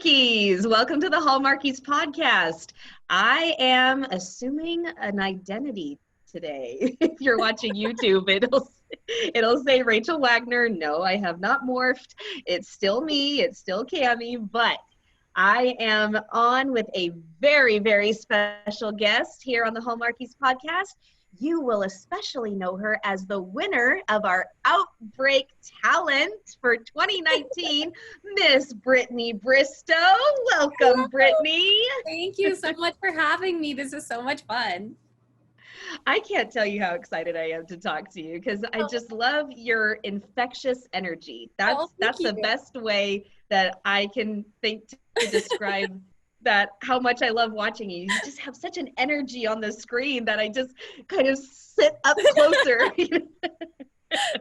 Hallmarkies. Welcome to the Hallmarkies podcast. I am assuming an identity today. If you're watching YouTube, it'll say Rachel Wagner. No, I have not morphed. It's still me. It's still Cami, but I am on with a very, very special guest here on the Hallmarkies podcast. You will especially know her as the winner of our Outbreak Talent for 2019, Miss Brittany Bristow. Welcome, Hello. Brittany. Thank you so much for having me. This is so much fun. I can't tell you how excited I am to talk to you because I just love your infectious energy. That's the best way that I can think to describe that, how much I love watching you. You just have such an energy on the screen that I just kind of sit up closer.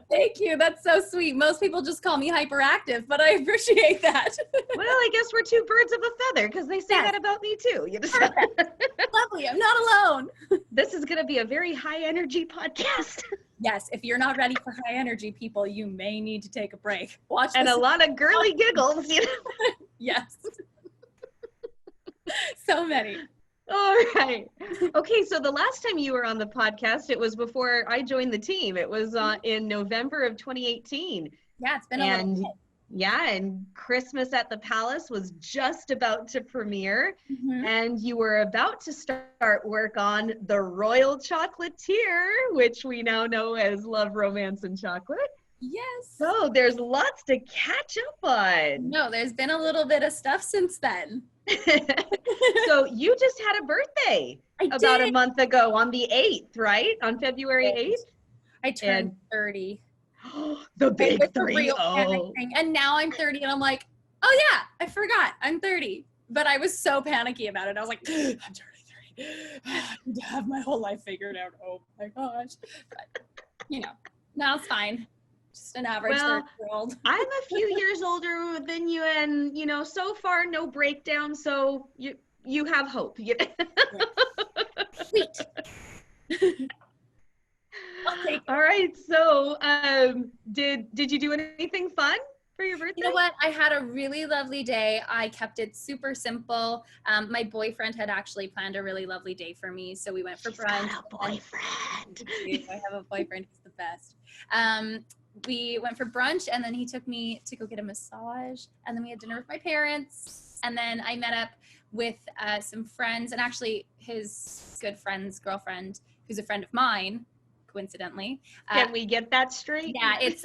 Thank you. That's so sweet. Most people just call me hyperactive, but I appreciate that. Well, I guess we're two birds of a feather because they say that about me too. Lovely. I'm not alone. This is going to be a very high energy podcast. Yes. If you're not ready for high energy people, you may need to take a break. Watch and a lot of girly giggles. Yes. So many. All right. Okay, so the last time you were on the podcast, it was before I joined the team. It was in November of 2018. Yeah, it's been a little bit. Yeah, and Christmas at the Palace was just about to premiere, and you were about to start work on The Royal Chocolatier, which we now know as Love, Romance, and Chocolate. Yes. So there's lots to catch up on. No, there's been a little bit of stuff since then. So you just had a birthday about a month ago on the 8th, right? On February 8th? I turned 30. The big With 3. Real panicking. And now I'm 30 and I'm like, oh yeah, I forgot I'm 30. But I was so panicky about it. I was like, I'm turning 30. I need to have my whole life figured out. Oh my gosh. But, now it's fine. Just an average 30-year-old. I'm a few years older than you, and so far no breakdown, so you have hope. Sweet. I'll take it. All right, so did you do anything fun for your birthday? You know what? I had a really lovely day. I kept it super simple. My boyfriend had actually planned a really lovely day for me, so we went for brunch. Got a boyfriend. I have a boyfriend. He's the best. We went for brunch, and then he took me to go get a massage, and then we had dinner with my parents, and then I met up with some friends, and actually his good friend's girlfriend, who's a friend of mine, coincidentally. Can we get that straight? Yeah, it's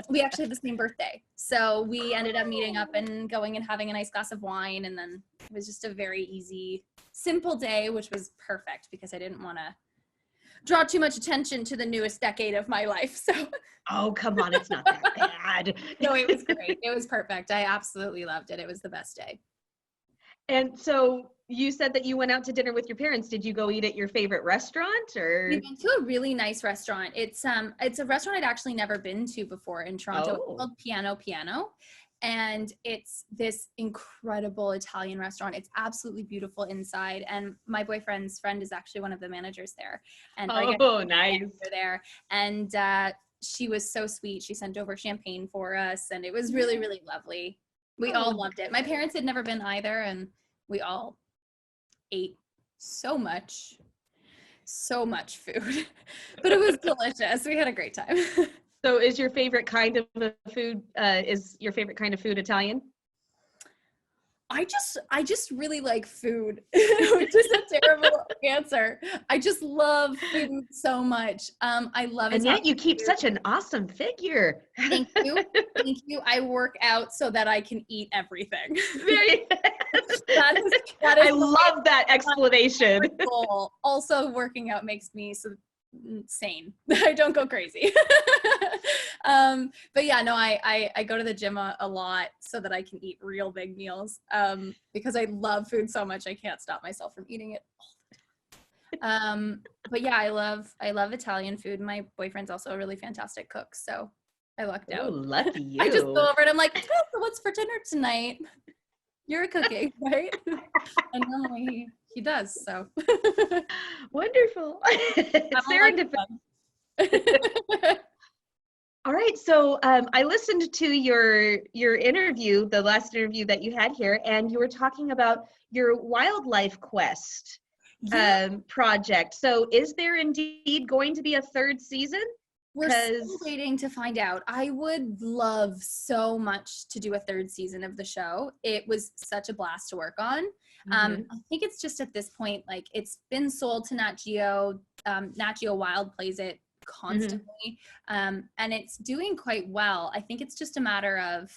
we actually have the same birthday, so we ended up meeting up and going and having a nice glass of wine, and then it was just a very easy, simple day, which was perfect because I didn't want to draw too much attention to the newest decade of my life. So oh, come on, it's not that bad. No, it was great. It was perfect. I absolutely loved it. It was the best day. And so you said that you went out to dinner with your parents. Did you go eat at your favorite restaurant, or? We went to a really nice restaurant. It's a restaurant I'd actually never been to before in Toronto. It's called Piano. And it's this incredible Italian restaurant. It's absolutely beautiful inside. And my boyfriend's friend is actually one of the managers there. And nice. There. And she was so sweet. She sent over champagne for us, and it was really, really lovely. We all loved it. My parents had never been either, and we all ate so much food. But it was delicious. We had a great time. So is your favorite kind of food, Italian? I just really like food, which is a terrible answer. I just love food so much. I love it. And yet you keep such an awesome figure. Thank you. Thank you. I work out so that I can eat everything. That is I love that explanation. Goal. Also, working out makes me sane. I don't go crazy. But yeah, no, I go to the gym a lot so that I can eat real big meals, because I love food so much I can't stop myself from eating it all the time. But yeah, I love Italian food. My boyfriend's also a really fantastic cook, so I lucked out. Oh, lucky you. I just go over and I'm like, oh, so what's for dinner tonight? You're cooking, right? And normally he does, so. Wonderful. Serendipity. All right, so I listened to your interview, the last interview that you had here, and you were talking about your wildlife quest Yeah, project. So is there indeed going to be a third season? we're still Because waiting to find out. I would love so much to do a third season of the show. It was such a blast to work on. I think it's just at this point, like it's been sold to Nat Geo. Nat Geo Wild plays it constantly, and it's doing quite well. I think it's just a matter of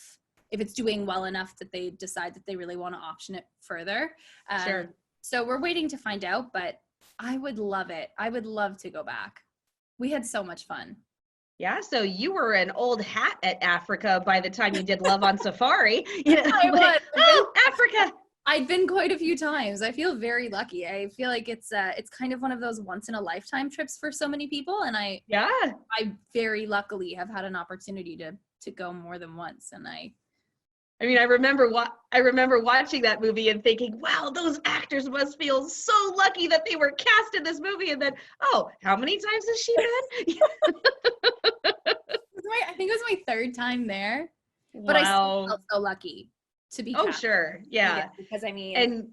if it's doing well enough that they decide that they really want to option it further. Sure. So we're waiting to find out, but I would love it. I would love to go back. We had so much fun. Yeah, so you were an old hat at Africa by the time you did Love on Safari. You know, I was. oh, Africa. I'd been quite a few times. I feel very lucky. I feel like it's kind of one of those once in a lifetime trips for so many people, and I very luckily have had an opportunity to go more than once. And I mean, I remember watching that movie and thinking, wow, those actors must feel so lucky that they were cast in this movie. And then, oh, how many times has she been? I think it was my third time there, but I still felt so lucky to be cast. Sure. Yeah. Because I mean, and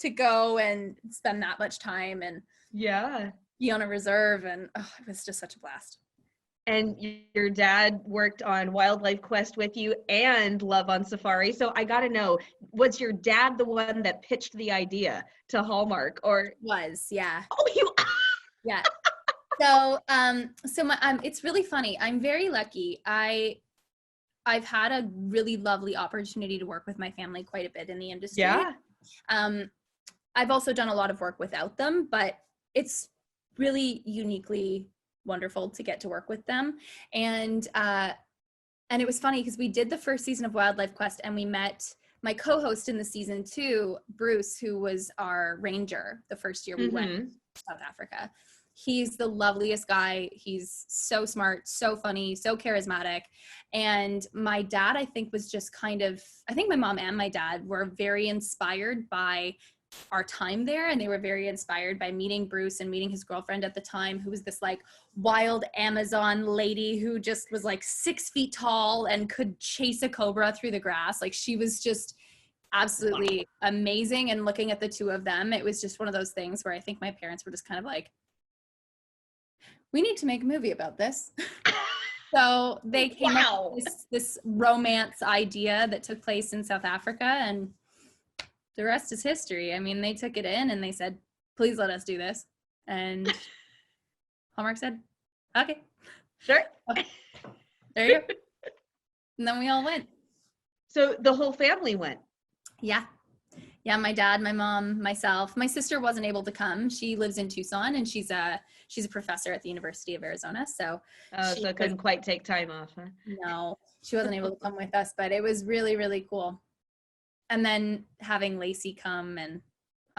to go and spend that much time and be on a reserve, and it was just such a blast. And your dad worked on Wildlife Quest with you and Love on Safari. So I got to know, was your dad the one that pitched the idea to Hallmark, or? Yeah. Oh, you. Yeah. So it's really funny. I'm very lucky. I've had a really lovely opportunity to work with my family quite a bit in the industry. Yeah. I've also done a lot of work without them, but it's really uniquely wonderful to get to work with them. And it was funny because we did the first season of Wildlife Quest, and we met my co-host in the season 2, Bruce, who was our ranger the first year we went to South Africa. He's the loveliest guy. He's so smart, so funny, so charismatic. And my dad, I think, was just I think my mom and my dad were very inspired by our time there, and they were very inspired by meeting Bruce and meeting his girlfriend at the time, who was this like wild Amazon lady who just was like 6 feet tall and could chase a cobra through the grass. Like, she was just absolutely amazing. And looking at the two of them, it was just one of those things where I think my parents were just kind of like, we need to make a movie about this. So they came up with this romance idea that took place in South Africa, and the rest is history. I mean, they took it in and they said, please let us do this. And Hallmark said, okay. Sure. Okay. There you go. And then we all went. So the whole family went? Yeah. Yeah, my dad, my mom, myself. My sister wasn't able to come. She lives in Tucson, and she's a professor at the University of Arizona. So so couldn't quite take time off, huh? No, she wasn't able to come with us, but it was really, really cool. And then having Lacey come, and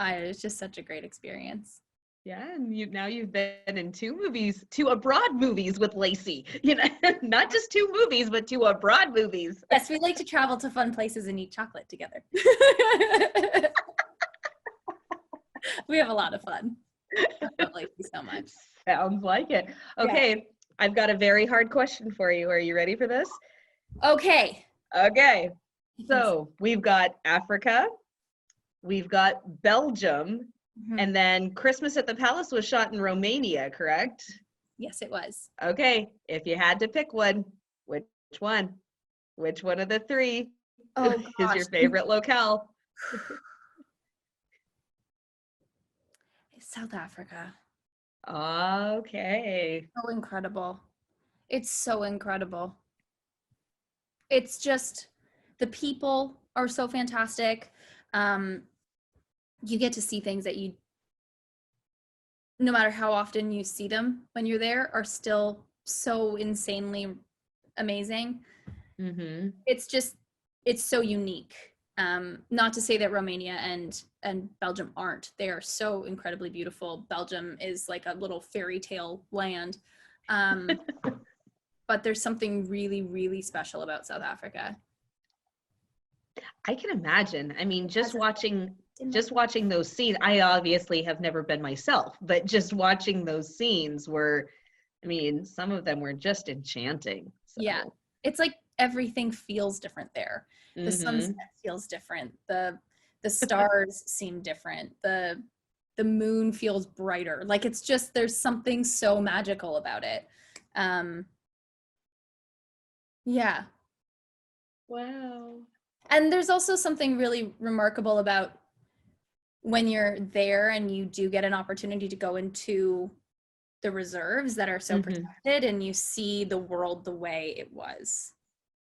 it was just such a great experience. Yeah, and you've been in 2 abroad movies with Lacey. You know, not just 2 movies, but 2 abroad movies. Yes, we like to travel to fun places and eat chocolate together. We have a lot of fun. I love Lacey so much. Sounds like it. Okay, yeah. I've got a very hard question for you. Are you ready for this? Okay. So we've got Africa, we've got Belgium, and then Christmas at the Palace was shot in Romania, correct? Yes, it was. Okay, if you had to pick one, which one? Which one of the 3 is your favorite locale? South Africa. Okay. So incredible. It's so incredible. It's just, the people are so fantastic. You get to see things that you, no matter how often you see them when you're there, are still so insanely amazing. It's so unique. Not to say that Romania and Belgium aren't. They are so incredibly beautiful. Belgium is like a little fairy tale land. But there's something really, really special about South Africa. I can imagine. I mean, just watching those scenes, I obviously have never been myself, but just watching those scenes were I mean, some of them were just enchanting. So. Yeah. It's like everything feels different there. The sunset Mm-hmm. feels different. The stars seem different. The moon feels brighter. Like it's just, there's something so magical about it. Yeah. Wow. And there's also something really remarkable about when you're there and you do get an opportunity to go into the reserves that are so protected and you see the world the way it was.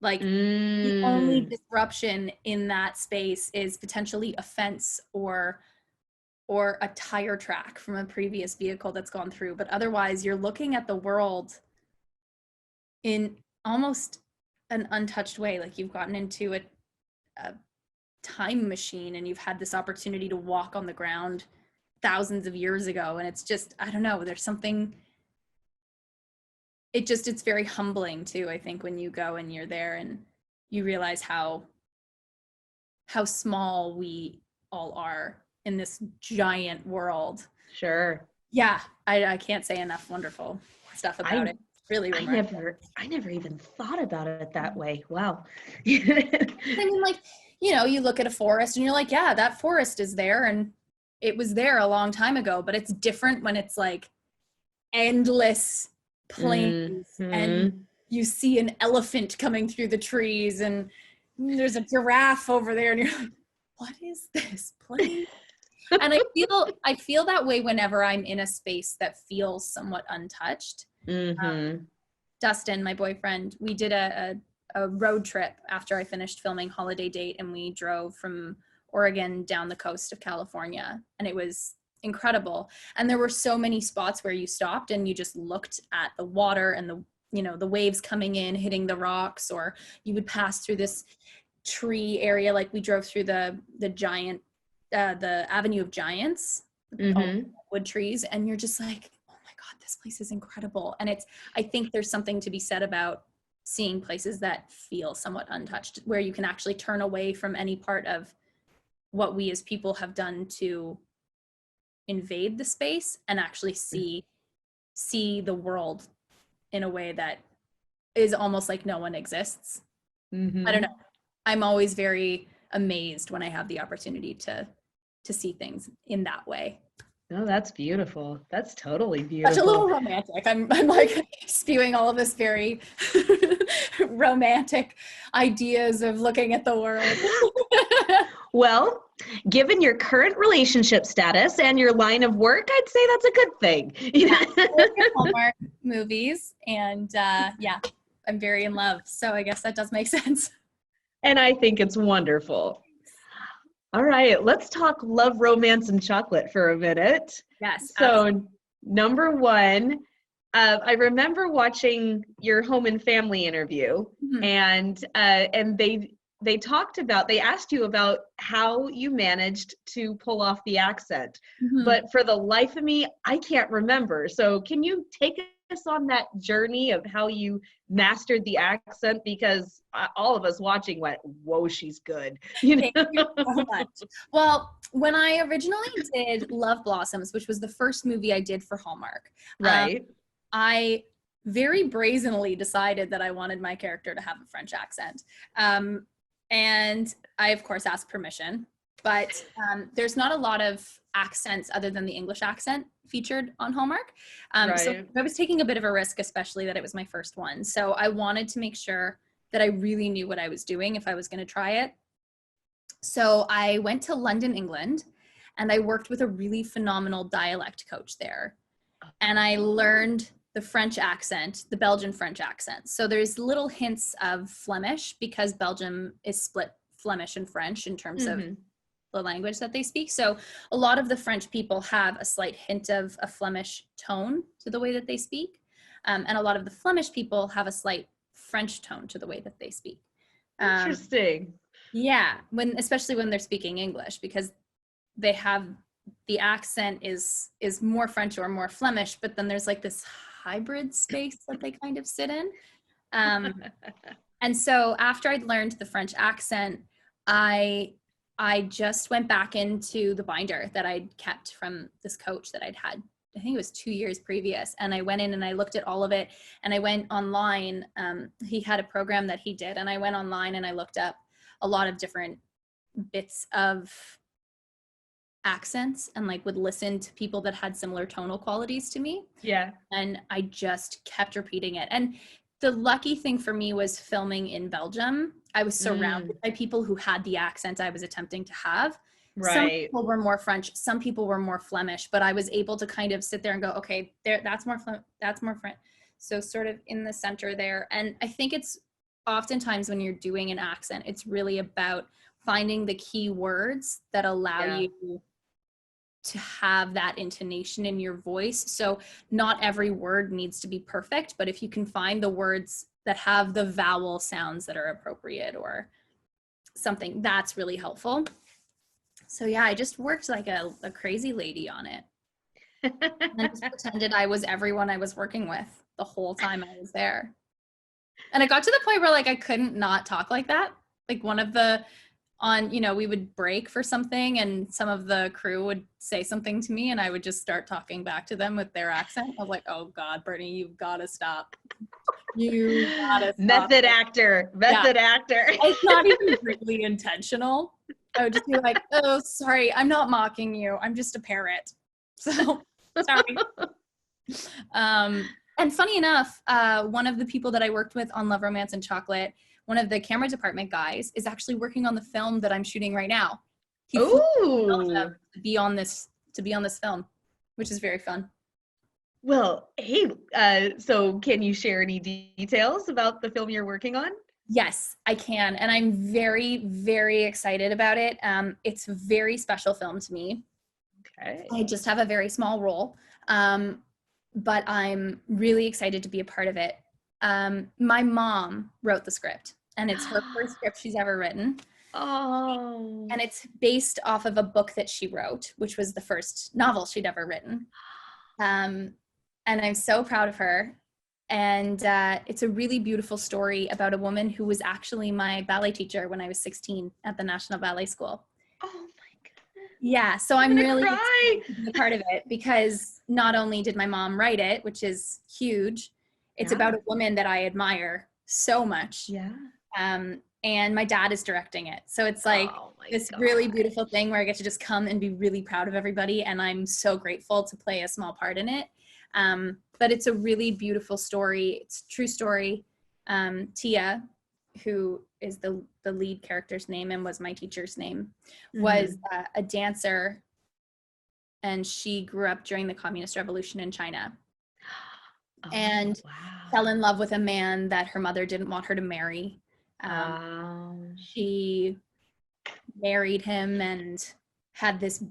Like the only disruption in that space is potentially a fence or a tire track from a previous vehicle that's gone through. But otherwise, you're looking at the world in almost an untouched way. Like you've gotten into a time machine and you've had this opportunity to walk on the ground thousands of years ago. And it's just, I don't know, there's something, it's very humbling too, I think, when you go and you're there and you realize how small we all are in this giant world. Sure. Yeah, I can't say enough wonderful stuff about it. Really remarkable. I never even thought about it that way. Wow. I mean, like, you know, you look at a forest and you're like, yeah, that forest is there and it was there a long time ago, but it's different when it's like endless plains and you see an elephant coming through the trees and there's a giraffe over there and you're like, what is this place? And I feel that way whenever I'm in a space that feels somewhat untouched. Dustin, my boyfriend, we did a road trip after I finished filming Holiday Date, and we drove from Oregon down the coast of California, and it was incredible. And there were so many spots where you stopped and you just looked at the water and the waves coming in, hitting the rocks, or you would pass through this tree area. Like we drove through the giant, the Avenue of Giants, all wood trees, and you're just like, God, this place is incredible. And I think there's something to be said about seeing places that feel somewhat untouched, where you can actually turn away from any part of what we as people have done to invade the space and actually see the world in a way that is almost like no one exists. I don't know. I'm always very amazed when I have the opportunity to see things in that way. No, that's beautiful. That's totally beautiful. Such a little romantic. I'm like spewing all of this very romantic ideas of looking at the world. Well, given your current relationship status and your line of work, I'd say that's a good thing. Yeah, I work at Hallmark movies, and yeah, I'm very in love. So I guess that does make sense. And I think it's wonderful. All right, let's talk love, romance, and chocolate for a minute. Yes. So, absolutely. Number one, I remember watching your home and family interview, and they talked about, they asked you about how you managed to pull off the accent, but for the life of me, I can't remember. So, can you take us on that journey of how you mastered the accent? Because all of us watching went, whoa, she's good. Thank you so much. Well, when I originally did Love Blossoms, which was the first movie I did for Hallmark, right, I very brazenly decided that I wanted my character to have a French accent. And I, of course, asked permission, but there's not a lot of accents other than the English accent featured on Hallmark. Right. So I was taking a bit of a risk, especially that it was my first one. So I wanted to make sure that I really knew what I was doing if I was going to try it. So I went to London, England, and I worked with a really phenomenal dialect coach there. And I learned the French accent, the Belgian French accent. So there's little hints of Flemish because Belgium is split Flemish and French in terms of the language that they speak. So a lot of the French people have a slight hint of a Flemish tone to the way that they speak. And a lot of the Flemish people have a slight French tone to the way that they speak. Interesting. Yeah, especially when they're speaking English, because they have the accent is more French or more Flemish, but then there's like this hybrid space that they kind of sit in. And so after I'd learned the French accent, I just went back into the binder that I'd kept from this coach that I'd had I think it was 2 years previous. And I went in and I looked at all of it, and I went online. He had a program that he did, and I went online and I looked up a lot of different bits of accents and like would listen to people that had similar tonal qualities to me. Yeah. And I just kept repeating it. And the lucky thing for me was filming in Belgium. I was surrounded by people who had the accent I was attempting to have. Right. Some people were more French, some people were more Flemish, but I was able to kind of sit there and go, okay, there, that's more French. So sort of in the center there. And I think it's oftentimes when you're doing an accent, it's really about finding the key words that allow you to have that intonation in your voice. So not every word needs to be perfect, but if you can find the words that have the vowel sounds that are appropriate or something, that's really helpful. So yeah, I just worked like a crazy lady on it. And I just pretended I was everyone I was working with the whole time I was there. And it got to the point where like I couldn't not talk like that. Like one of the we would break for something and some of the crew would say something to me and I would just start talking back to them with their accent. I was like, oh God, Brittany, you've got to stop. You gotta stop. Method actor. It's not even really intentional. I would just be like, oh, sorry, I'm not mocking you. I'm just a parrot. So sorry. And funny enough, one of the people that I worked with on Love, Romance, and Chocolate, one of the camera department guys, is actually working on the film that I'm shooting right now. He flew to be on this film, which is very fun. Well, hey, so can you share any details about the film you're working on? Yes, I can. And I'm very, very excited about it. It's a very special film to me. Okay. I just have a very small role, but I'm really excited to be a part of it. My mom wrote the script, and it's her first script she's ever written. Oh. And it's based off of a book that she wrote, which was the first novel she'd ever written. And I'm so proud of her. And it's a really beautiful story about a woman who was actually my ballet teacher when I was 16 at the National Ballet School. Oh my goodness. Yeah, so I'm really excited to be a part of it because not only did my mom write it, which is huge, it's about a woman that I admire so much. Yeah. And my dad is directing it. So it's like this really beautiful thing where I get to just come and be really proud of everybody. And I'm so grateful to play a small part in it. But it's a really beautiful story. It's a true story. Tia, who is the lead character's name and was my teacher's name, was a dancer. And she grew up during the Communist Revolution in China. And fell in love with a man that her mother didn't want her to marry. She married him and had this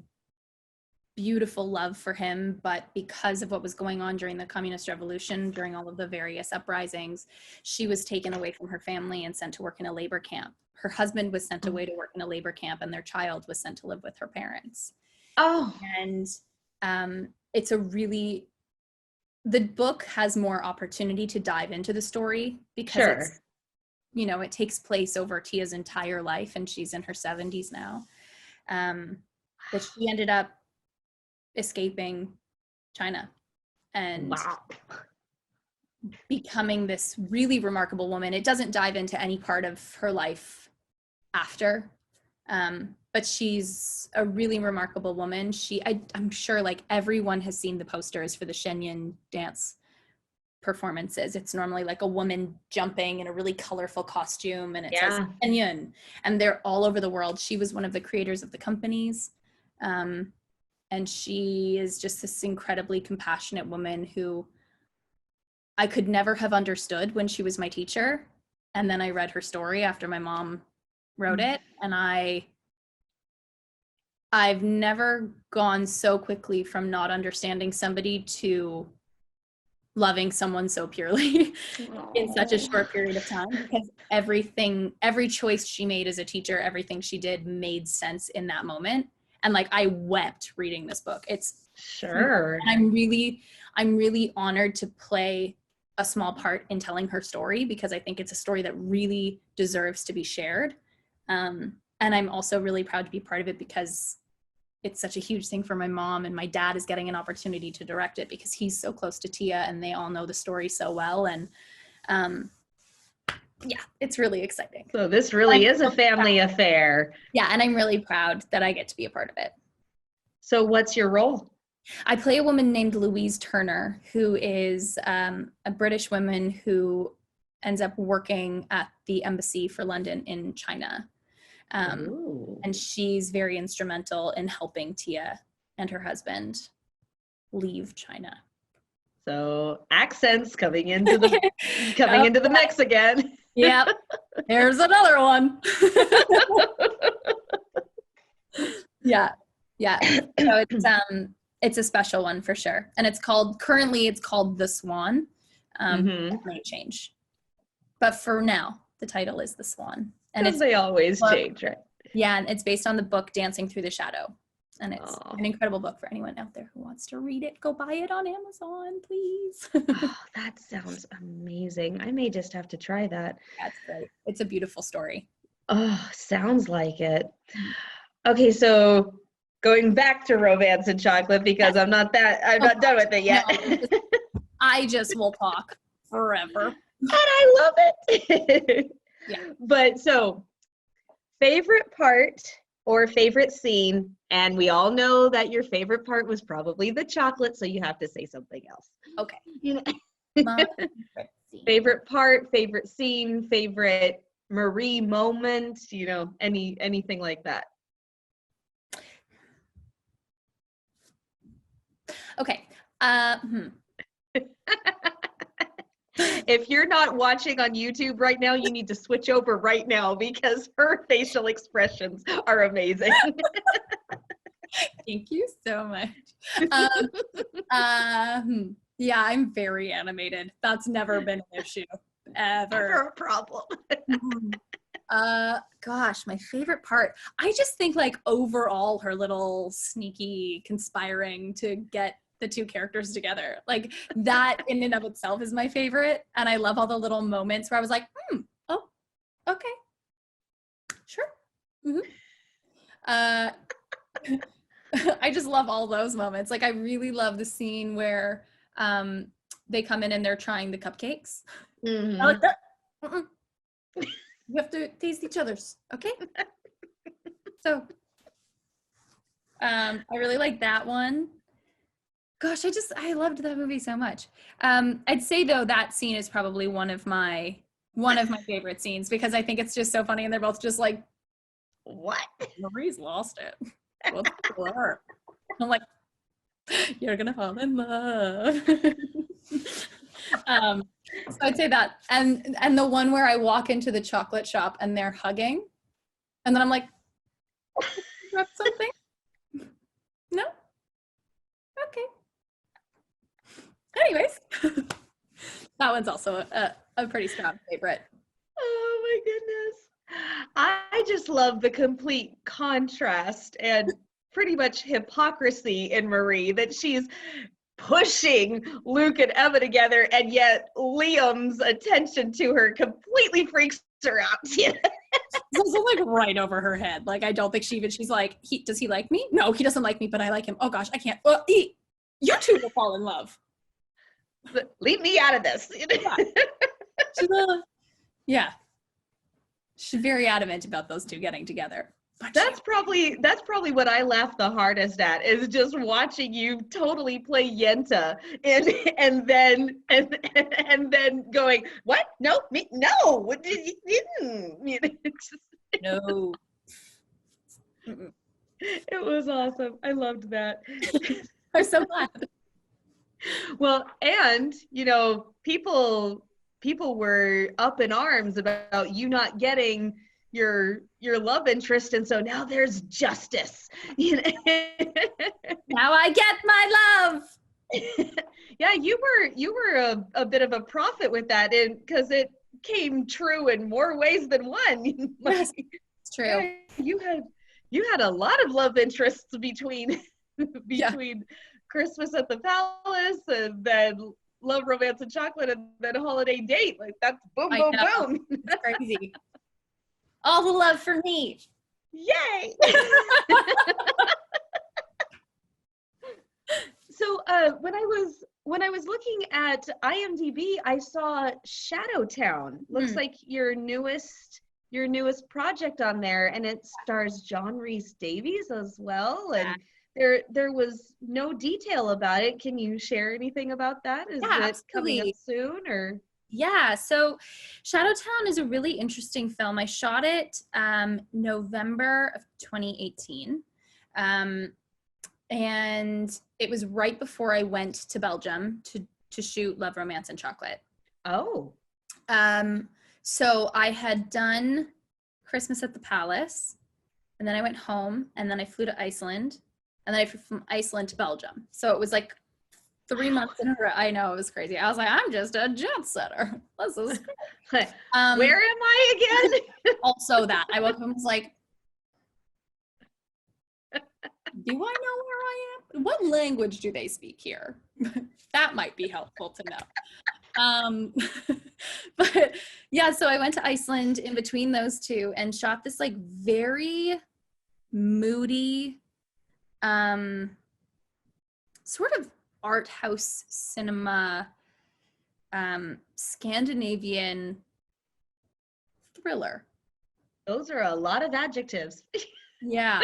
beautiful love for him, but because of what was going on during the Communist Revolution, during all of the various uprisings, she was taken away from her family and sent to work in a labor camp. Her husband was sent away to work in a labor camp, and their child was sent to live with her parents. And it's a really, the book has more opportunity to dive into the story because it's, it takes place over Tia's entire life, and she's in her 70s now. But she ended up escaping China and becoming this really remarkable woman. It doesn't dive into any part of her life after, but she's a really remarkable woman. I'm sure like everyone has seen the posters for the Shenyang dance performances. It's normally like a woman jumping in a really colorful costume, and it says Shenyang, and they're all over the world. She was one of the creators of the companies. And she is just this incredibly compassionate woman who I could never have understood when she was my teacher. And then I read her story after my mom wrote it. And I've never gone so quickly from not understanding somebody to loving someone so purely in such a short period of time, because every choice she made as a teacher, everything she did made sense in that moment. And like, I wept reading this book. It's and I'm really honored to play a small part in telling her story, because I think it's a story that really deserves to be shared. And I'm also really proud to be part of it because it's such a huge thing for my mom, and my dad is getting an opportunity to direct it because he's so close to Tia and they all know the story so well. And yeah, it's really exciting. So this really is a family affair. Yeah, and I'm really proud that I get to be a part of it. So what's your role? I play a woman named Louise Turner, who is a British woman who ends up working at the embassy for London in China. And she's very instrumental in helping Tia and her husband leave China. So accents coming into the into the mix again. Yep. There's another one. Yeah. So it's a special one for sure. And currently it's called The Swan. It may change. But for now, the title is The Swan. And they always change, right? Yeah, and it's based on the book Dancing Through the Shadow. And it's an incredible book for anyone out there who wants to read it. Go buy it on Amazon, please. That sounds amazing. I may just have to try that. That's great. It's a beautiful story. Oh, sounds like it. Okay, so going back to Romance and Chocolate, because I'm not done with it yet. No, I just will talk forever. And I love it. Yeah. But so, favorite part or favorite scene, and we all know that your favorite part was probably the chocolate, so you have to say something else. Okay. My favorite part, favorite scene, favorite Marie moment, anything like that. Okay. If you're not watching on YouTube right now, you need to switch over right now because her facial expressions are amazing. Thank you so much. Yeah, I'm very animated. That's never been an issue, ever. Never a problem. Gosh, my favorite part. I just think overall her little sneaky conspiring to get the two characters together, that in and of itself is my favorite. And I love all the little moments where I was like, oh, okay, sure. I just love all those moments. I really love the scene where they come in and they're trying the cupcakes. I like that. You have to taste each other's, okay? So I really like that one. Gosh, I loved that movie so much. I'd say though that scene is probably one of my favorite scenes because I think it's just so funny and they're both just like, what? Marie's lost it. What's for her? I'm like, you're gonna fall in love. So I'd say that, and the one where I walk into the chocolate shop and they're hugging, and then I'm like, grab something? No? Okay. Anyways, that one's also a pretty strong favorite. Oh my goodness. I just love the complete contrast and pretty much hypocrisy in Marie, that she's pushing Luke and Emma together, and yet Liam's attention to her completely freaks her out. It's also right over her head. I don't think she's like, does he like me? No, he doesn't like me, but I like him. Oh gosh, I can't. You two will fall in love. Leave me out of this. Yeah. She's very adamant about those two getting together. That's probably what I laugh the hardest at, is just watching you totally play Yenta and then going, what? No, me, no. What did you? No. It was awesome. I loved that. I'm so glad. Well, and people were up in arms about you not getting your love interest, and so now there's justice. Now I get my love. Yeah, you were a bit of a prophet with that, because it came true in more ways than one. Yes, it's true. You had a lot of love interests between Christmas at the Palace, and then Love, Romance, and Chocolate, and then Holiday Date. That's boom, boom, boom. That's crazy. All the love for me. Yay! when I was looking at IMDb, I saw Shadowtown. Looks like your newest project on there, and it stars John Rhys Davies as well. And there was no detail about it. Can you share anything about that? Is it coming up soon or? Yeah, so Shadowtown is a really interesting film. I shot it November of 2018. And it was right before I went to Belgium to shoot Love, Romance, and Chocolate. Oh. So I had done Christmas at the Palace, and then I went home, and then I flew to Iceland, and then I flew from Iceland to Belgium. So it was like 3 months in a row. I know, it was crazy. I was like, I'm just a jet setter. This is where am I again? Also that. I woke up and was like, do I know where I am? What language do they speak here? That might be helpful to know. But yeah, so I went to Iceland in between those two and shot this like very moody, sort of art house cinema, Scandinavian thriller. Those are a lot of adjectives. Yeah.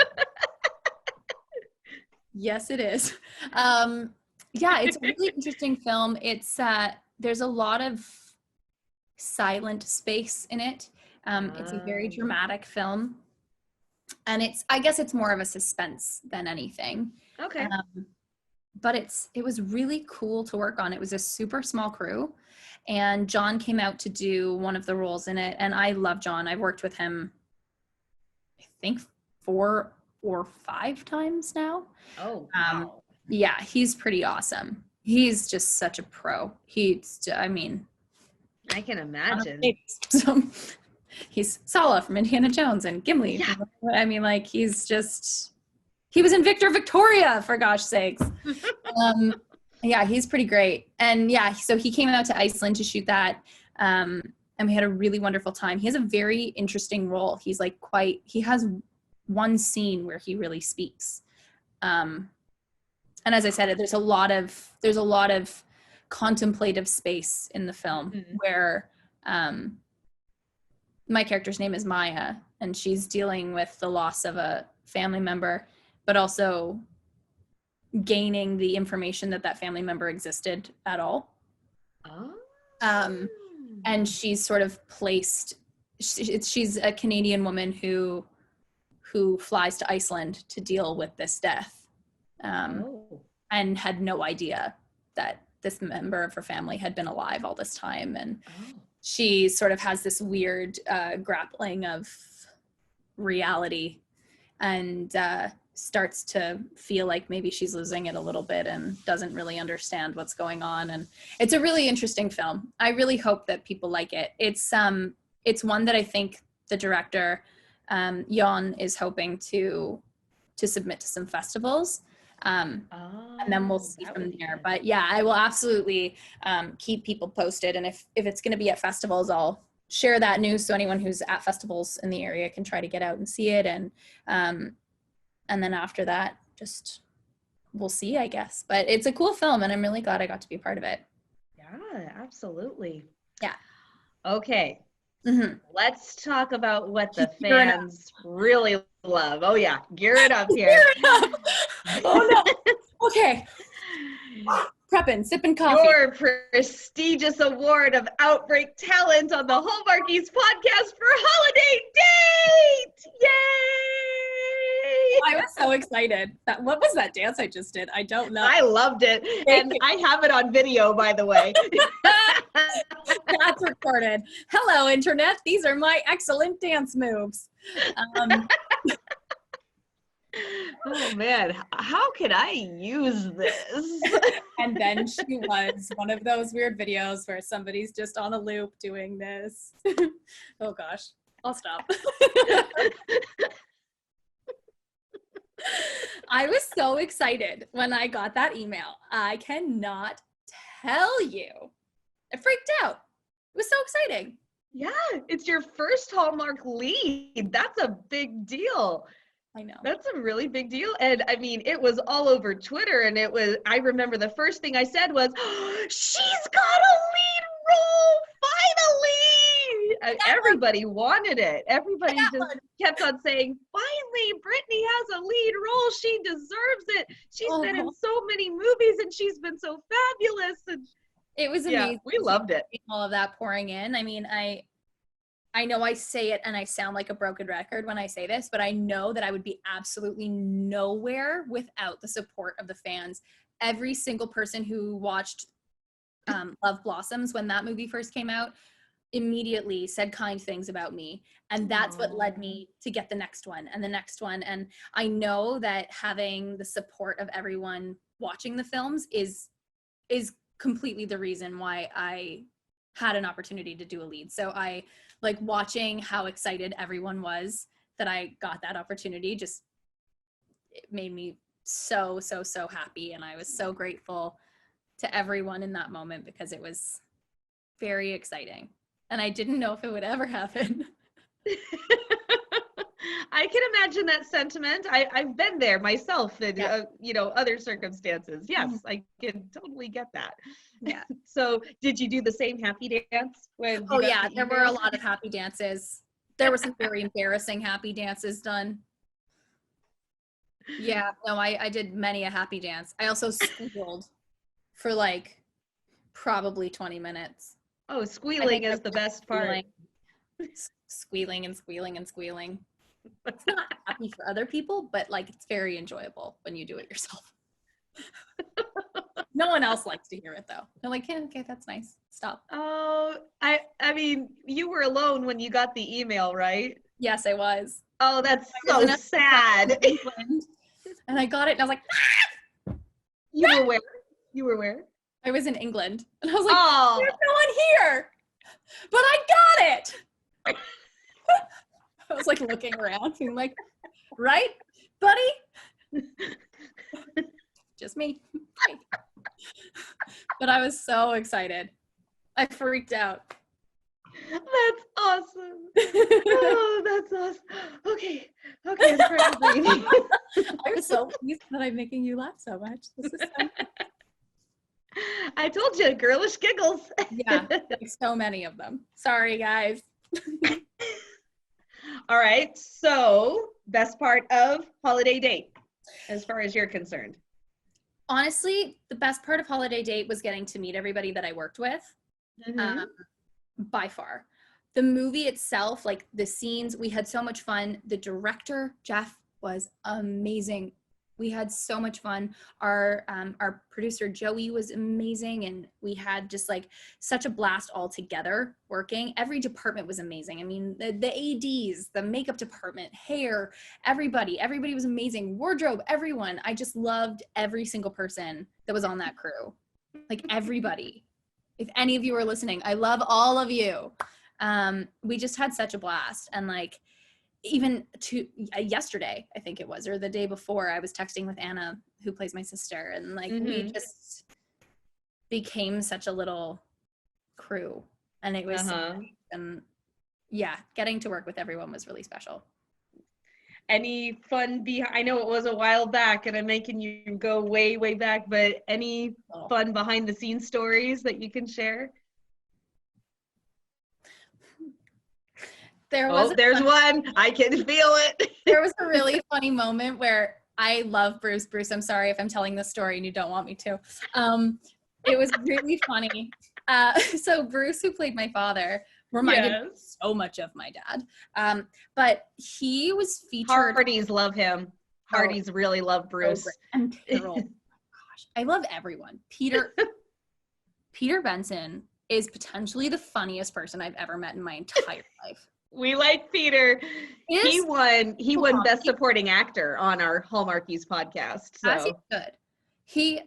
Yes, it is. Yeah, it's a really interesting film. It's there's a lot of silent space in it. It's a very dramatic film, and I guess it's more of a suspense than anything. Okay. But it was really cool to work on. It was a super small crew, and John came out to do one of the roles in it, and I love John. I've worked with him, I think 4 or 5 times now. Oh, wow. Yeah, he's pretty awesome. He's just such a pro. I can imagine. He's Sala from Indiana Jones and Gimli. Yeah. I mean, like, he was in Victoria, for gosh sakes. Yeah, he's pretty great. And yeah, so he came out to Iceland to shoot that. And we had a really wonderful time. He has a very interesting role. He's like he has one scene where he really speaks. And as I said, there's a lot of contemplative space in the film where my character's name is Maya, and she's dealing with the loss of a family member, but also gaining the information that family member existed at all. Oh. And she's sort of placed, she's a Canadian woman who flies to Iceland to deal with this death. And had no idea that this member of her family had been alive all this time. And she sort of has this weird grappling of reality, and starts to feel like maybe she's losing it a little bit and doesn't really understand what's going on. And it's a really interesting film. I really hope that people like it. It's one that I think the director, Jan, is hoping to submit to some festivals. And then we'll see from there. But yeah, I will absolutely keep people posted. And if it's going to be at festivals, I'll share that news so anyone who's at festivals in the area can try to get out and see it. And then after that, just we'll see, I guess. But it's a cool film, and I'm really glad I got to be a part of it. Yeah, absolutely. Yeah. Okay. Let's talk about what the fans really love. Oh yeah, gear it up here. Gear it up. Oh no. Okay. Prepping, sipping coffee. Your prestigious award of Outbreak Talent on the Hallmarkies podcast for Holiday Date! Yay! I was so excited. What was that dance I just did? I don't know. I loved it. And I have it on video, by the way. That's recorded. Hello, Internet. These are my excellent dance moves. Oh man, how could I use this? And then she was one of those weird videos where somebody's just on a loop doing this. Oh gosh, I'll stop. I was so excited when I got that email. I cannot tell you. I freaked out. It was so exciting. Yeah, it's your first Hallmark lead. That's a big deal. I know. That's a really big deal. And I mean, it was all over Twitter. And I remember the first thing I said was, oh, she's got a lead role, finally. And everybody wanted it. Everybody just kept on saying, finally, Brittany has a lead role. She deserves it. She's been in so many movies and she's been so fabulous. And it was amazing. We loved it. All of that pouring in. I mean, I know I say it and I sound like a broken record when I say this, but I know that I would be absolutely nowhere without the support of the fans. Every single person who watched Love Blossoms when that movie first came out immediately said kind things about me. And that's what led me to get the next one and the next one. And I know that having the support of everyone watching the films is completely the reason why I had an opportunity to do a lead. So I like watching how excited everyone was that I got that opportunity. Just it made me so happy, and I was so grateful to everyone in that moment because it was very exciting and I didn't know if it would ever happen. I can imagine that sentiment. I've been there myself in other circumstances. Yes, I can totally get that. Yeah. So did you do the same happy dance when there were a lot of happy dances. There were some very embarrassing happy dances done. Yeah, no, I did many a happy dance. I also squealed for like probably 20 minutes. Oh, squealing is the best part. Squealing and squealing and squealing. It's not happy for other people, but like it's very enjoyable when you do it yourself. No one else likes to hear it though. They're like, yeah, okay, that's nice. Stop. Oh, I mean, you were alone when you got the email, right? Yes, I was. Oh, that's so sad. And I got it and I was like, ah! You were where? You were where? I was in England. And I was like, there's no one here. But I got it. I was like looking around being like, right, buddy? Just me. But I was so excited. I freaked out. That's awesome. Oh, that's awesome. Okay, I'm trying to breathe. I'm so pleased that I'm making you laugh so much. This is so I told you, girlish giggles. Yeah, like so many of them. Sorry, guys. All right, so best part of holiday date, as far as you're concerned. Honestly, the best part of holiday date was getting to meet everybody that I worked with. Mm-hmm. By far. The movie itself, like the scenes, we had so much fun. The director, Jeff, was amazing. We had so much fun. Our producer, Joey, was amazing. And we had just like such a blast all together working. Every department was amazing. I mean, the ADs, the makeup department, hair, everybody was amazing. Wardrobe, everyone. I just loved every single person that was on that crew. Like everybody. If any of you are listening, I love all of you. We just had such a blast. And like, even to yesterday, I think it was, or the day before, I was texting with Anna, who plays my sister. And like, we just became such a little crew. And it was, and yeah, getting to work with everyone was really special. Any fun I know it was a while back and I'm making you go way, way back, but any fun behind the scenes stories that you can share? There's one. I can feel it. There was a really funny moment where I love Bruce. Bruce, I'm sorry if I'm telling this story and you don't want me to. It was really funny. So Bruce, who played my father, reminded me so much of my dad. But he was featured. Hardys love him. Hardys really love Bruce. And Carol. Gosh, I love everyone. Peter Benson is potentially the funniest person I've ever met in my entire life. We like Peter. He won Best Supporting Actor on our Hallmarkies podcast. So. As he could. He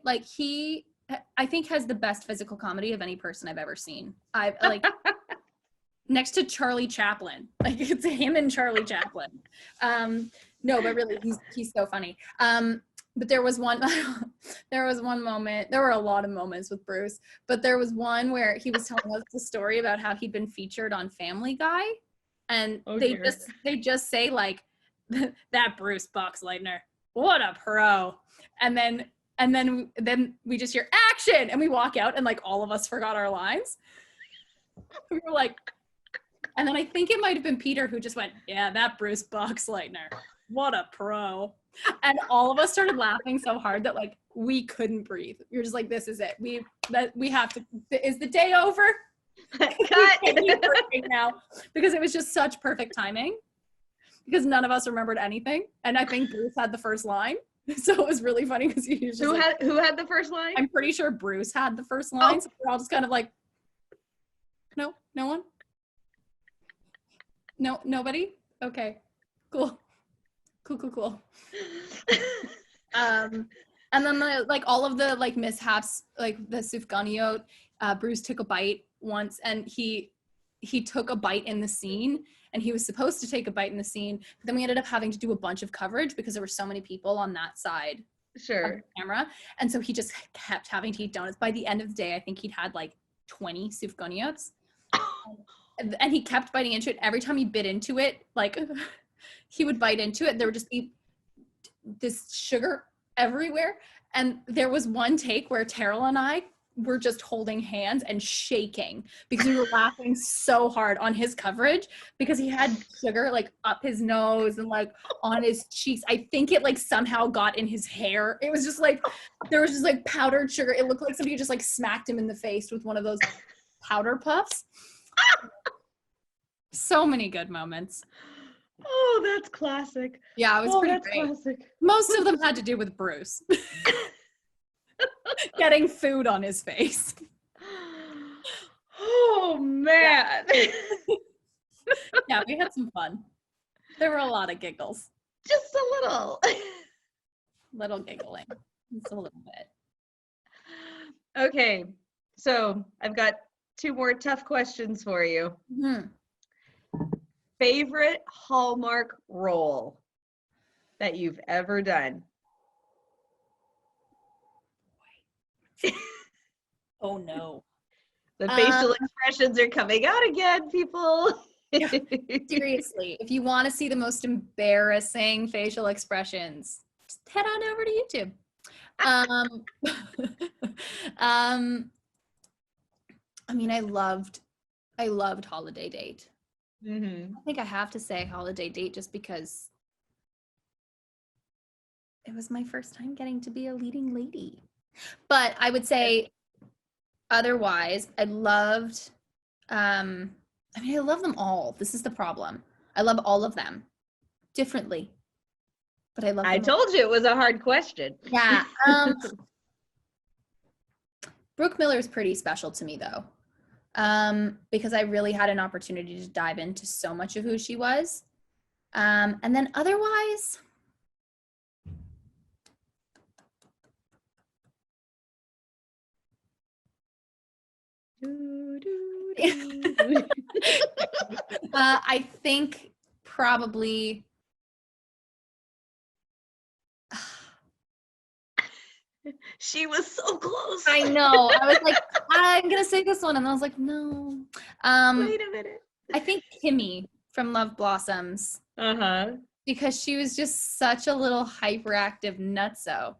I think has the best physical comedy of any person I've ever seen. I've like next to Charlie Chaplin. Like it's him and Charlie Chaplin. No, but really he's so funny. But there was one moment, there were a lot of moments with Bruce, but there was one where he was telling us the story about how he'd been featured on Family Guy. And they just say like, that Bruce Boxleitner, what a pro. And then we just hear action, and we walk out, and like all of us forgot our lines. We were like, and then I think it might have been Peter who just went, yeah, that Bruce Boxleitner, what a pro. And all of us started laughing so hard that like we couldn't breathe. We were just like, this is it. We have to, is the day over? Cut. Now, because it was just such perfect timing, because none of us remembered anything. And I think Bruce had the first line. So it was really funny because he was just who had the first line? I'm pretty sure Bruce had the first line. Oh. So we're all just kind of like, no one? No, nobody? Okay, cool. And then like all of the like mishaps, like the sufganiyot, Bruce took a bite once, and he took a bite in the scene, and he was supposed to take a bite in the scene, but then we ended up having to do a bunch of coverage because there were so many people on that side of the camera, and so he just kept having to eat donuts. By the end of the day, I think he'd had like 20 sufganiyots. And he kept biting into it. Every time he bit into it, like he would bite into it, there would just be this sugar everywhere. And there was one take where Terrell and I were just holding hands and shaking because we were laughing so hard on his coverage, because he had sugar like up his nose and like on his cheeks. I think it like somehow got in his hair. It was just like, there was just like powdered sugar. It looked like somebody just like smacked him in the face with one of those powder puffs. So many good moments. Oh, that's classic. Yeah, it was pretty great. Classic. Most of them had to do with Bruce getting food on his face. Oh man. Yeah, we had some fun. There were a lot of giggles. Just a little giggling. Just a little bit. Okay, so I've got 2 more tough questions for you. Mm-hmm. Favorite Hallmark role that you've ever done? Oh no. The facial expressions are coming out again, people. Seriously, if you want to see the most embarrassing facial expressions, just head on over to YouTube. I mean, I loved Holiday Date. Mm-hmm. I think I have to say Holiday Date just because it was my first time getting to be a leading lady. But I would say otherwise, I loved, I love them all. This is the problem. I love all of them differently, but I love them I told you it was a hard question. Yeah. Brooke Miller is pretty special to me though. Because I really had an opportunity to dive into so much of who she was. And then otherwise, I think probably she was so close. I know. I was like, I'm gonna say this one, and I was like, no. Wait a minute. I think Kimmy from Love Blossoms. Because she was just such a little hyperactive nutso.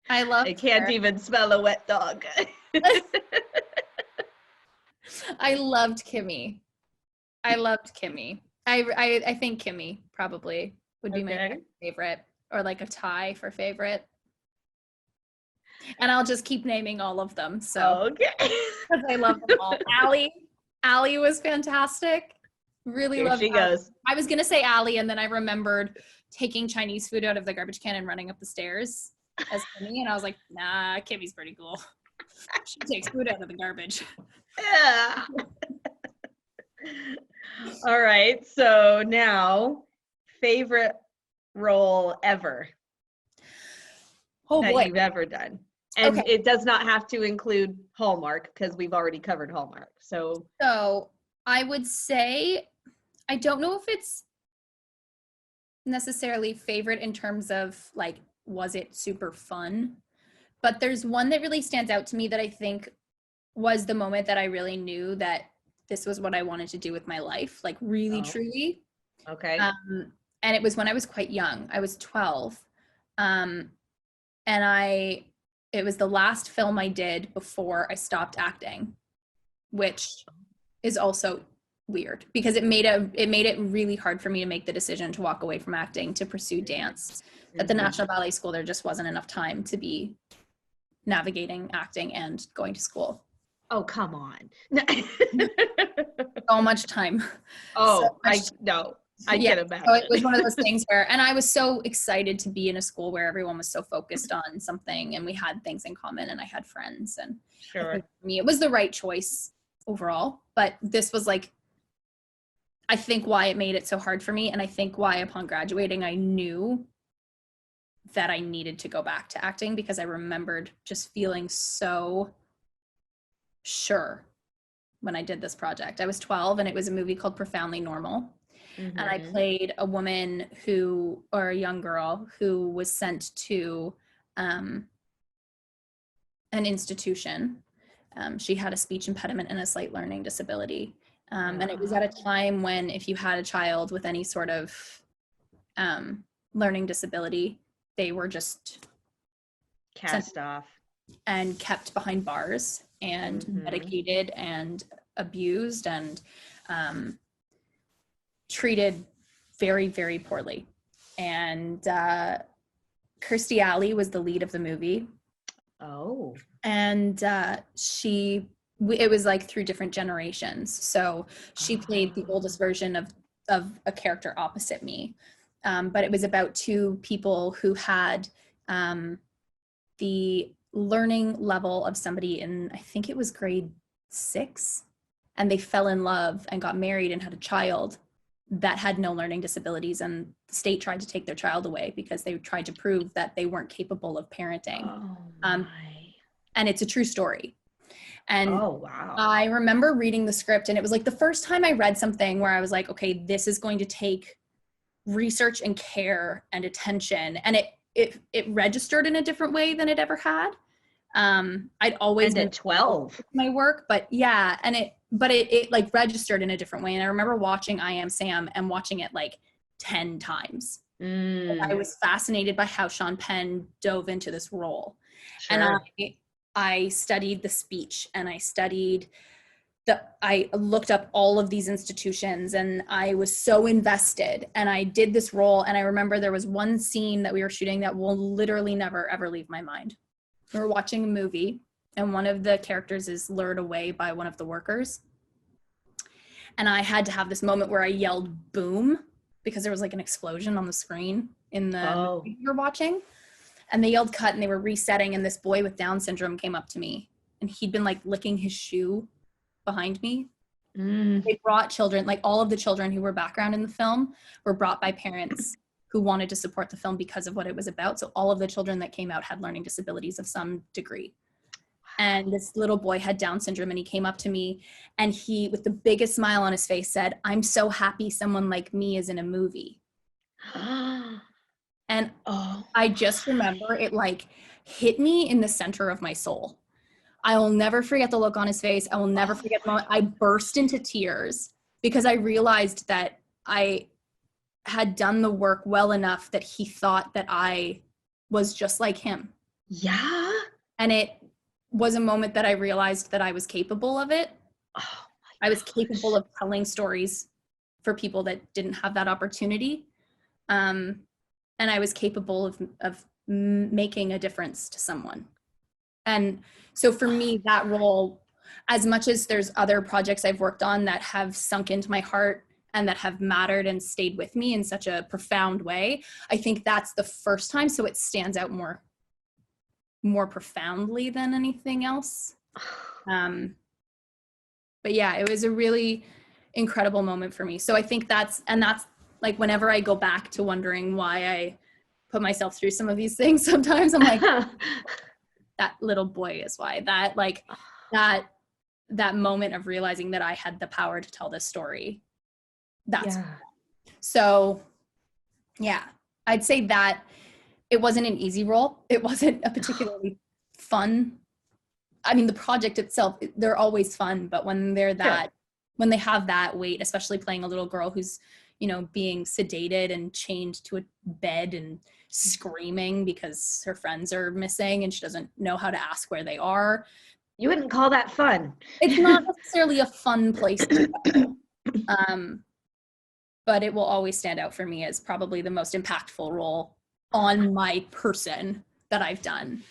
I can't even smell a wet dog. I loved Kimmy. I think Kimmy probably would be my favorite, or like a tie for favorite. And I'll just keep naming all of them. So because I love them all. Allie was fantastic. Really loved her. She goes. I was gonna say Allie, and then I remembered taking Chinese food out of the garbage can and running up the stairs as Kimmy, and I was like, nah, Kimmy's pretty cool. She takes food out of the garbage. Yeah. All right. So now, favorite role ever that you've ever done. And it does not have to include Hallmark because we've already covered Hallmark. So I would say, I don't know if it's necessarily favorite in terms of like, was it super fun? But there's one that really stands out to me that I think was the moment that I really knew that this was what I wanted to do with my life, like really, truly. Okay. and it was when I was quite young. I was 12. And it was the last film I did before I stopped acting, which is also weird because it made it really hard for me to make the decision to walk away from acting to pursue dance. At the National Ballet School, there just wasn't enough time to be navigating acting and going to school. Oh, come on. So much time. Oh, so I can imagine. So it was one of those things where, and I was so excited to be in a school where everyone was so focused on something and we had things in common and I had friends, and sure. for me, it was the right choice overall. But this was like, I think why it made it so hard for me. And I think why upon graduating, I knew that I needed to go back to acting because I remembered just feeling so sure when I did this project. I was 12 and it was a movie called Profoundly Normal. And I played a woman or a young girl who was sent to an institution. She had a speech impediment and a slight learning disability. And it was at a time when if you had a child with any sort of learning disability, they were just cast off and kept behind bars and medicated and abused and treated very, very poorly. And Kirstie Alley was the lead of the movie. Oh. And it was like through different generations. So she played the oldest version of a character opposite me. But it was about two people who had the learning level of somebody in, I think it was grade 6, and they fell in love and got married and had a child that had no learning disabilities, and the state tried to take their child away because they tried to prove that they weren't capable of parenting. Oh my. And it's a true story. And oh wow. I remember reading the script, and it was like the first time I read something where I was like, okay, this is going to take research and care and attention, and it registered in a different way than it ever had. I'd always been 12 my work, but yeah, and it like registered in a different way. And I remember watching I Am Sam and watching it like 10 times. And I was fascinated by how Sean Penn dove into this role. Sure. And I studied the speech, and I looked up all of these institutions, and I was so invested, and I did this role. And I remember there was one scene that we were shooting that will literally never, ever leave my mind. We were watching a movie, and one of the characters is lured away by one of the workers. And I had to have this moment where I yelled boom because there was like an explosion on the screen in the movie we were watching. And they yelled cut, and they were resetting, and this boy with Down syndrome came up to me, and he'd been like licking his shoe behind me. They brought children, like all of the children who were background in the film were brought by parents who wanted to support the film because of what it was about. So all of the children that came out had learning disabilities of some degree. And this little boy had Down syndrome, and he came up to me, and he, with the biggest smile on his face, said, "I'm so happy someone like me is in a movie." And I just remember it like hit me in the center of my soul. I will never forget the look on his face. I will never forget the moment. I burst into tears because I realized that I had done the work well enough that he thought that I was just like him. Yeah. And it was a moment that I realized that I was capable of it. I was capable of telling stories for people that didn't have that opportunity. And I was capable of making a difference to someone. And so for me, that role, as much as there's other projects I've worked on that have sunk into my heart and that have mattered and stayed with me in such a profound way, I think that's the first time. So it stands out more profoundly than anything else. But yeah, it was a really incredible moment for me. So I think that's like whenever I go back to wondering why I put myself through some of these things, sometimes I'm like, that little boy is why. That moment of realizing that I had the power to tell this story. So yeah, I'd say that it wasn't an easy role. It wasn't a particularly fun. I mean, the project itself, they're always fun, but when they're when they have that weight, especially playing a little girl who's, being sedated and chained to a bed and screaming because her friends are missing and she doesn't know how to ask where they are. You wouldn't call that fun. It's not necessarily a fun place to go. But it will always stand out for me as probably the most impactful role on my person that I've done.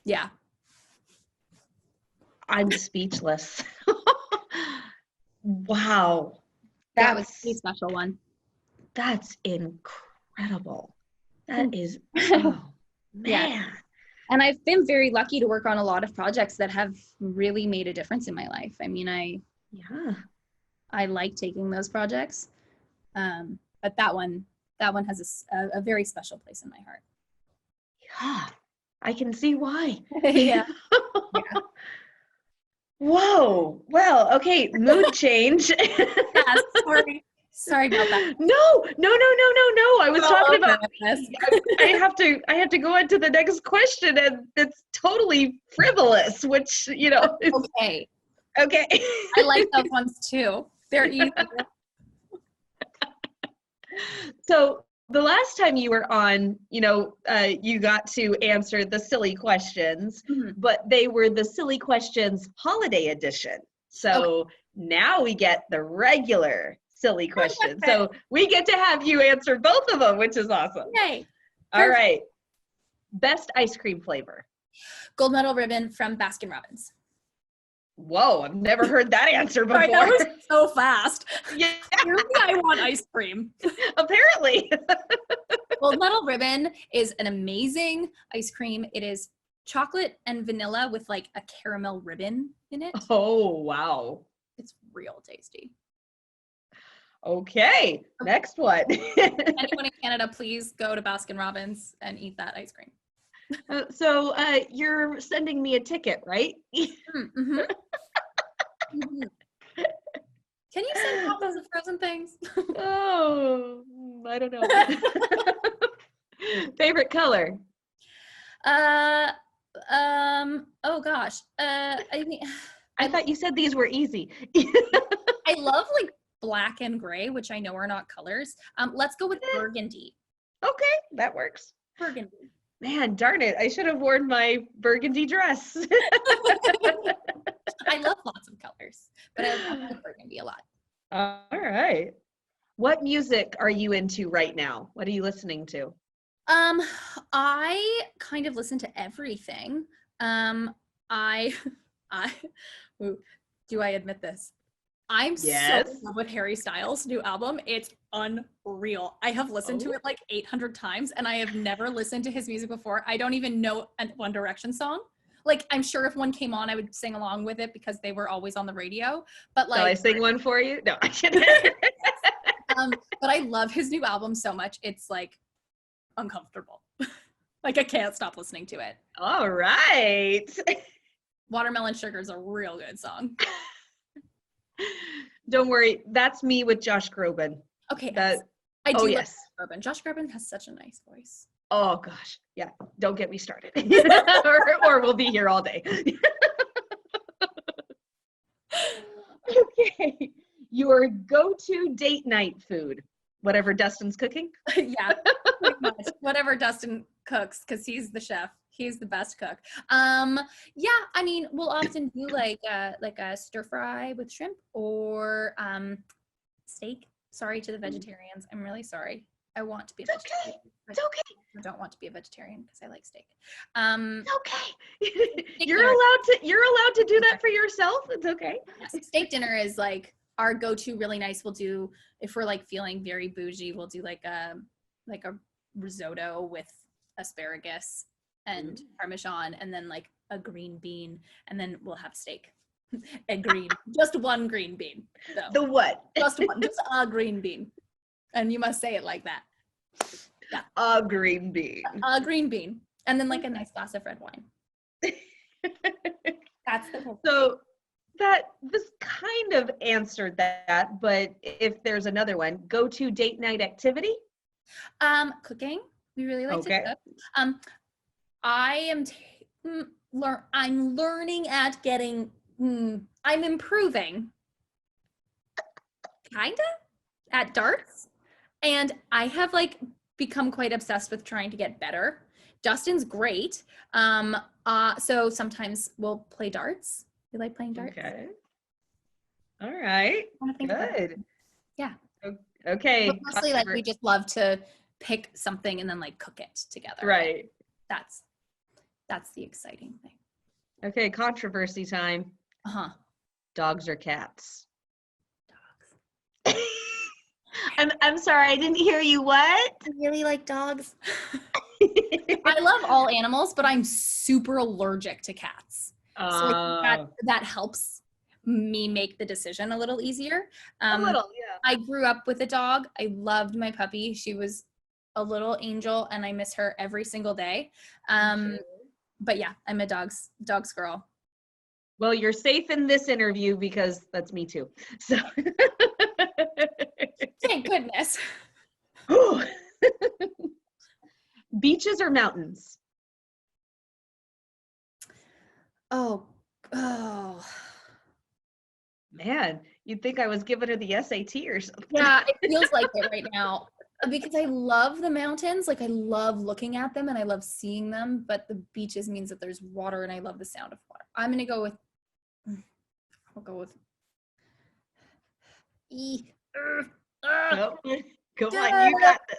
Yeah. I'm speechless. Wow. That was a special one. That's incredible. That is, oh, man. Yeah. And I've been very lucky to work on a lot of projects that have really made a difference in my life. I mean, I like taking those projects. But that one has a very special place in my heart. Yeah, I can see why. Yeah. Whoa. Well, okay, mood change. Yeah, sorry about that. No. I was talking about I have to go on to the next question, and it's totally frivolous, which, is okay. I like those ones too. They're easy. So the last time you were on, you got to answer the silly questions, but they were the silly questions holiday edition. So now we get the regular silly questions. So we get to have you answer both of them, which is awesome. Yay. All right. Best ice cream flavor. Gold medal ribbon from Baskin Robbins. Whoa, I've never heard that answer before. That was so fast. Yeah. I want ice cream. Apparently. Gold medal ribbon is an amazing ice cream. It is chocolate and vanilla with like a caramel ribbon in it. Oh, wow. It's real tasty. Okay, next one. Anyone in Canada, please go to Baskin Robbins and eat that ice cream. So you're sending me a ticket, right? Mm-hmm. Mm-hmm. Can you send copies of frozen things? Oh, I don't know. Favorite color? Oh gosh. I thought you said these were easy. I love like black and gray, which I know are not colors. Let's go with burgundy. Okay, that works. Burgundy. Man, darn it. I should have worn my burgundy dress. I love lots of colors, but I love burgundy a lot. All right. What music are you into right now? What are you listening to? I kind of listen to everything. Do I admit this? I'm so in love with Harry Styles' new album. It's unreal. I have listened to it like 800 times, and I have never listened to his music before. I don't even know a One Direction song. Like, I'm sure if one came on, I would sing along with it because they were always on the radio. But like, shall I sing one for you? No, I can't. But I love his new album so much. It's like uncomfortable. Like, I can't stop listening to it. All right. Watermelon Sugar is a real good song. Don't worry, that's me with Josh Groban. Okay, I do. Yes. Josh Groban. Josh Groban has such a nice voice. Oh gosh, yeah. Don't get me started, or we'll be here all day. Okay, your go-to date night food, whatever Dustin's cooking. Yeah, pretty much. Whatever Dustin cooks, because he's the chef. He's the best cook. Yeah, I mean, we'll often do like a stir fry with shrimp or steak. Sorry to the vegetarians. I'm really sorry. I want to be a vegetarian. It's okay. I don't want to be a vegetarian because I like steak. It's okay. You're allowed to do that for yourself. It's okay. Yes, steak dinner is like our go-to. Really nice. We'll do, if we're like feeling very bougie, we'll do like a risotto with asparagus and Parmesan, and then like a green bean, and then we'll have steak. Just one green bean. So. The what? Just a green bean. And you must say it like that. Yeah. A green bean. A green bean. And then like a nice glass of red wine. That's the whole thing. So that this kind of answered that, but if there's another one, go to date night activity? Cooking. We really like to cook. I'm learning at getting, I'm improving kinda at darts. And I have like become quite obsessed with trying to get better. Dustin's great. So sometimes we'll play darts. You like playing darts? Okay. All right. I want to think about it. Good. Yeah. Okay. But mostly like we just love to pick something and then like cook it together. Right. That's the exciting thing. Okay, controversy time. Uh-huh. Dogs or cats? Dogs. I'm sorry, I didn't hear you. What? I really like dogs. I love all animals, but I'm super allergic to cats. So I think that helps me make the decision a little easier. A little, yeah. I grew up with a dog. I loved my puppy. She was a little angel, and I miss her every single day. But yeah, I'm a dogs girl. Well, you're safe in this interview because that's me too. So thank goodness. Beaches or mountains? Oh. Man, you'd think I was giving her the SAT or something. Yeah, it feels like it right now. Because I love the mountains, like I love looking at them and I love seeing them, but the beaches means that there's water and I love the sound of water. I'll go with Nope. Come on, you got this.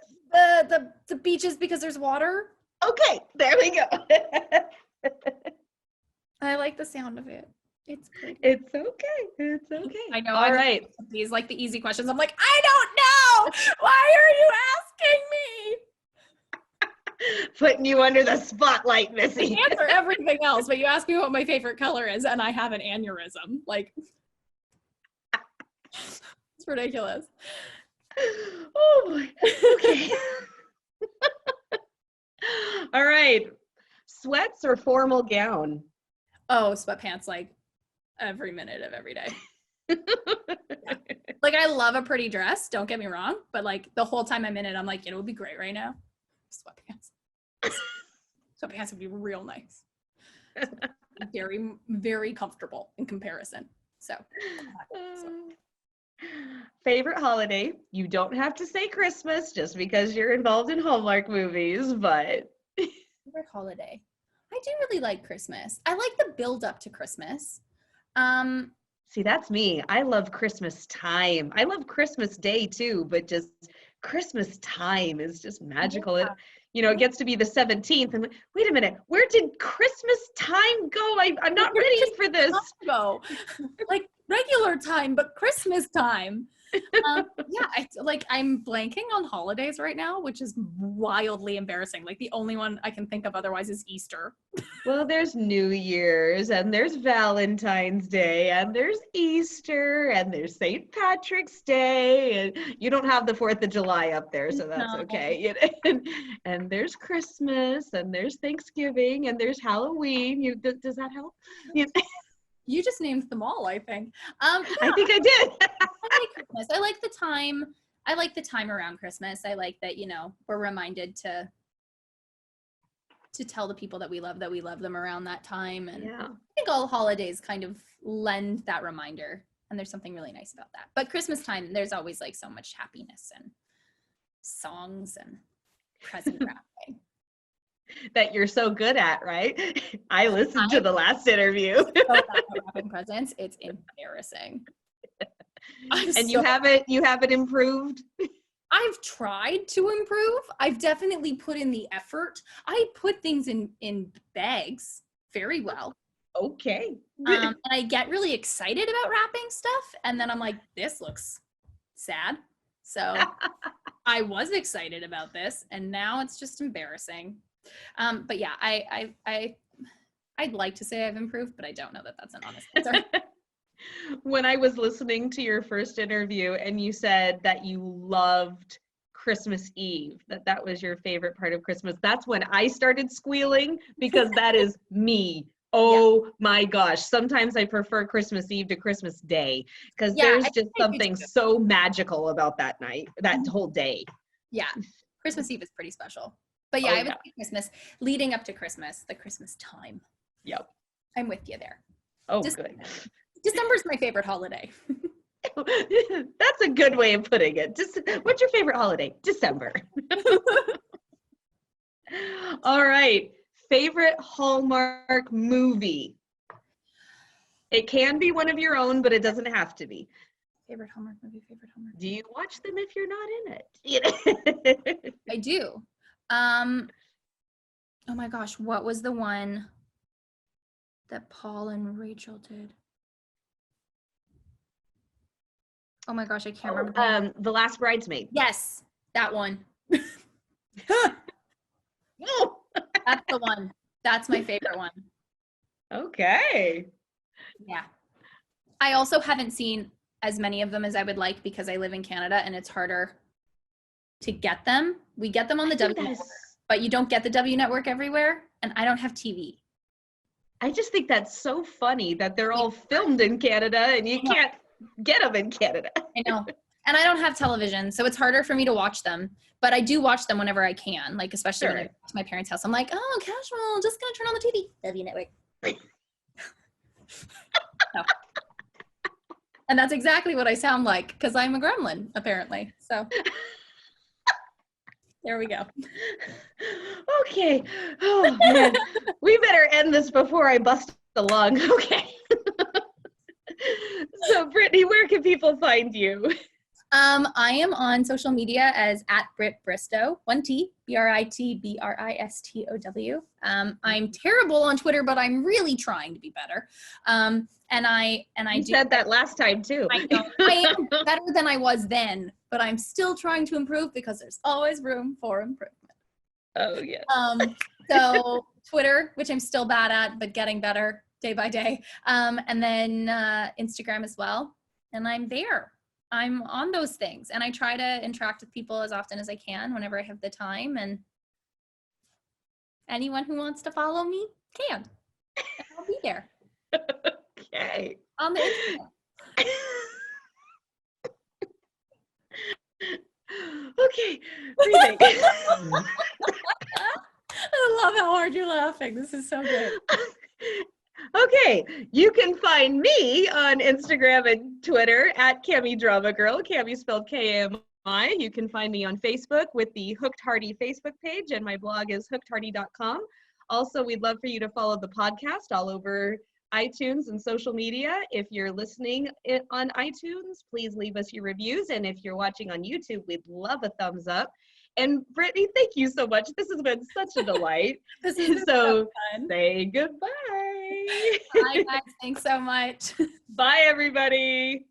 The beaches because there's water. Okay, there we go. I like the sound of it. It's pretty. It's okay. It's okay. I know. All right. These like the easy questions. I'm like, I don't know. Why are you asking me? Putting you under the spotlight, Missy. I answer everything else, but you ask me what my favorite color is, and I have an aneurysm. Like, it's ridiculous. Oh boy. Okay. All right. Sweats or formal gown? Oh, sweatpants like every minute of every day. Yeah. Like I love a pretty dress, don't get me wrong, but like the whole time I'm in it, I'm like, it would be great right now. Sweatpants. Sweatpants would be real nice. Very, very comfortable in comparison. So. Favorite holiday? You don't have to say Christmas just because you're involved in Hallmark movies, but. Favorite holiday? I do really like Christmas. I like the build up to Christmas. See, that's me. I love Christmas time. I love Christmas Day too, but just Christmas time is just magical. Yeah. It gets to be the 17th. And wait a minute, where did Christmas time go? I'm not ready for this. Go like regular time, but Christmas time. Yeah, I'm blanking on holidays right now, which is wildly embarrassing. Like the only one I can think of otherwise is Easter. Well, there's New Year's and there's Valentine's Day and there's Easter and there's St. Patrick's Day, and you don't have the 4th of July up there, so that's okay. And there's Christmas and there's Thanksgiving and there's Halloween. Does that help? You just named them all, I think. Yeah. I think I did. I like Christmas. I like the time. I like the time around Christmas. I like that, we're reminded to tell the people that we love them around that time. And yeah. I think all holidays kind of lend that reminder. And there's something really nice about that. But Christmas time, there's always like so much happiness and songs and present wrapping. That you're so good at, right? I listened to the last interview. So bad at wrapping presents, it's embarrassing. And you haven't improved? I've tried to improve. I've definitely put in the effort. I put things in bags very well. Okay. And I get really excited about wrapping stuff, and then I'm like, this looks sad. So I was excited about this, and now it's just embarrassing. But yeah, I'd like to say I've improved, but I don't know that that's an honest answer. When I was listening to your first interview and you said that you loved Christmas Eve, that was your favorite part of Christmas, that's when I started squealing, because that is me. Oh, yeah. My gosh. Sometimes I prefer Christmas Eve to Christmas Day, because there's just something so magical about that night, that whole day. Yeah. Christmas Eve is pretty special. But yeah, I would say Christmas, leading up to Christmas, the Christmas time. Yep. I'm with you there. Oh, good. December's my favorite holiday. That's a good way of putting it. What's your favorite holiday? December. All right. Favorite Hallmark movie? It can be one of your own, but it doesn't have to be. Favorite Hallmark movie, favorite Hallmark Do you watch them if you're not in it? I do. Oh my gosh, what was the one that Paul and Rachel did? Oh my gosh, I can't remember. The Last Bridesmaid. Yes, that one. That's the one. That's my favorite one. Okay. Yeah. I also haven't seen as many of them as I would like because I live in Canada and it's harder to get them. We get them on the W Network, but you don't get the W Network everywhere, and I don't have TV. I just think that's so funny that they're all filmed in Canada and you can't get them in Canada. I know. And I don't have television, so it's harder for me to watch them. But I do watch them whenever I can, like especially when I go to my parents' house. I'm like, oh, casual, just gonna turn on the TV. W Network. No. And that's exactly what I sound like because I'm a gremlin, apparently. So there we go. Okay. Oh, man. We better end this before I bust the lung. Okay. So, Brittany, where can people find you? I am on social media as @Britt Bristow, 1T, BRITBRISTOW. I'm terrible on Twitter, but I'm really trying to be better. And I said that last time too. I know. I am better than I was then, but I'm still trying to improve because there's always room for improvement. Oh yeah. So Twitter, which I'm still bad at, but getting better day by day. And then Instagram as well. And I'm there. I'm on those things and I try to interact with people as often as I can whenever I have the time, and anyone who wants to follow me can. And I'll be there. Okay. On the internet. Okay. Breathing. I love how hard you're laughing. This is so good. Okay, you can find me on Instagram and Twitter @Cami Drama Girl. Cami spelled Kami. You can find me on Facebook with the Hooked Hardy Facebook page, and my blog is hookedhardy.com. Also, we'd love for you to follow the podcast all over iTunes and social media. If you're listening on iTunes, please leave us your reviews. And if you're watching on YouTube, we'd love a thumbs up. And Brittany, thank you so much. This has been such a delight. This has been so fun. Say goodbye. Bye, guys. Thanks so much. Bye, everybody.